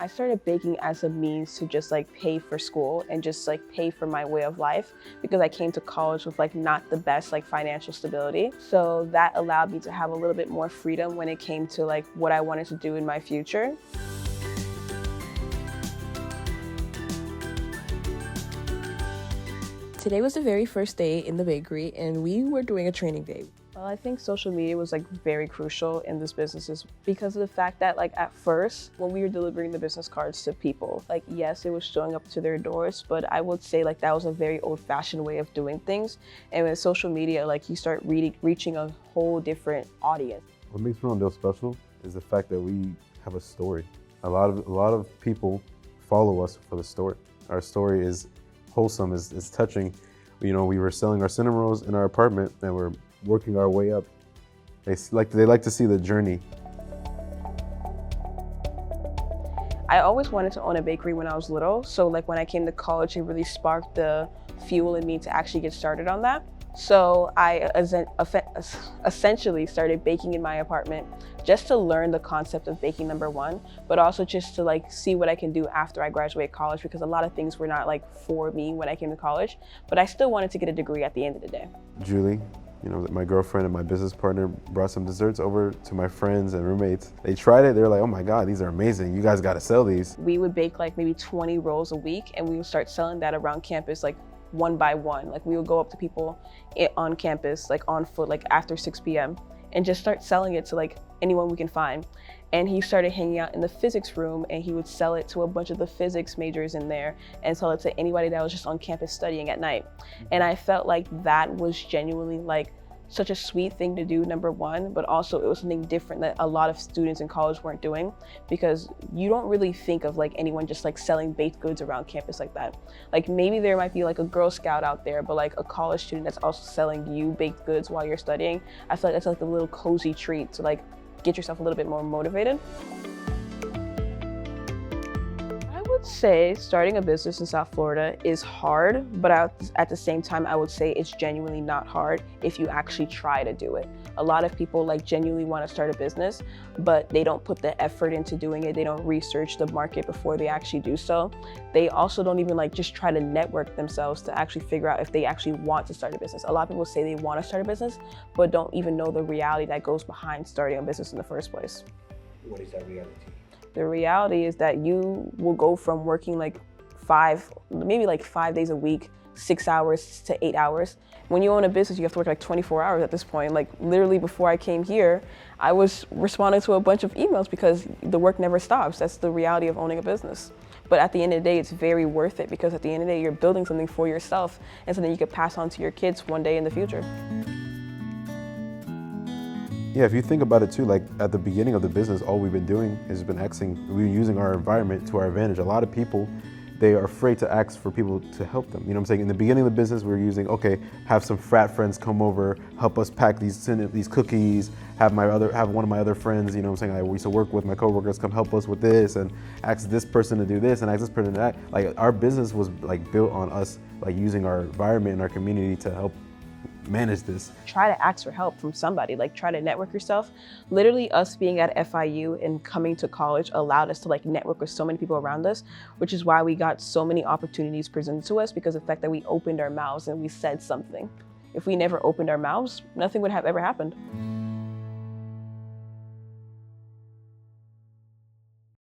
I started baking as a means to just like pay for school and just like pay for my way of life because I came to college with like not the best like financial stability. So that allowed me to have a little bit more freedom when it came to like what I wanted to do in my future. Today was the very first day in the bakery and we were doing a training day. Well, I think social media was like very crucial in this business because of the fact that like at first when we were delivering the business cards to people, like yes, it was showing up to their doors, but I would say like that was a very old-fashioned way of doing things. And with social media, like you start reaching a whole different audience. What makes Entrepreneurial special is the fact that we have a story. A lot of people follow us for the story. Our story is wholesome, is touching. You know, we were selling our cinnamon rolls in our apartment and we're working our way up. They like to see the journey. I always wanted to own a bakery when I was little. So like when I came to college, it really sparked the fuel in me to actually get started on that. So I essentially started baking in my apartment just to learn the concept of baking, number one, but also just to like see what I can do after I graduate college, because a lot of things were not like for me when I came to college, but I still wanted to get a degree at the end of the day. Julie, you know, my girlfriend and my business partner brought some desserts over to my friends and roommates. They tried it, they were like, oh my God, these are amazing. You guys gotta sell these. We would bake like maybe 20 rolls a week and we would start selling that around campus like one by one. Like we would go up to people on campus, like on foot, like after 6 p.m. and just start selling it to like anyone we can find. And he started hanging out in the physics room and he would sell it to a bunch of the physics majors in there and sell it to anybody that was just on campus studying at night. And I felt like that was genuinely like such a sweet thing to do, number one, but also it was something different that a lot of students in college weren't doing, because you don't really think of like anyone just like selling baked goods around campus like that. Like maybe there might be like a Girl Scout out there, but like a college student that's also selling you baked goods while you're studying, I feel like that's like a little cozy treat to like get yourself a little bit more motivated. I would say starting a business in South Florida is hard, but at the same time, I would say it's genuinely not hard if you actually try to do it. A lot of people like genuinely want to start a business, but they don't put the effort into doing it. They don't research the market before they actually do so. They also don't even like just try to network themselves to actually figure out if they actually want to start a business. A lot of people say they want to start a business, but don't even know the reality that goes behind starting a business in the first place. What is that reality? The reality is that you will go from working like maybe 5 days a week, 6 hours to 8 hours. When you own a business, you have to work like 24 hours at this point. Like literally before I came here, I was responding to a bunch of emails because the work never stops. That's the reality of owning a business. But at the end of the day, it's very worth it because at the end of the day, you're building something for yourself and something you could pass on to your kids one day in the future. Yeah, if you think about it too, like at the beginning of the business, all we've been doing has been we've been using our environment to our advantage. A lot of people, they are afraid to ask for people to help them. You know what I'm saying? In the beginning of the business, we were using, okay, have some frat friends come over, help us pack these cookies, have one of my other friends, you know what I'm saying, I used to work with, my coworkers, come help us with this, and ask this person to do this, and ask this person to that. Like our business was like built on us, like using our environment and our community to help manage this. Try to ask for help from somebody, like try to network yourself. Literally us being at FIU and coming to college allowed us to like network with so many people around us, which is why we got so many opportunities presented to us, because of the fact that we opened our mouths and we said something. If we never opened our mouths, nothing would have ever happened.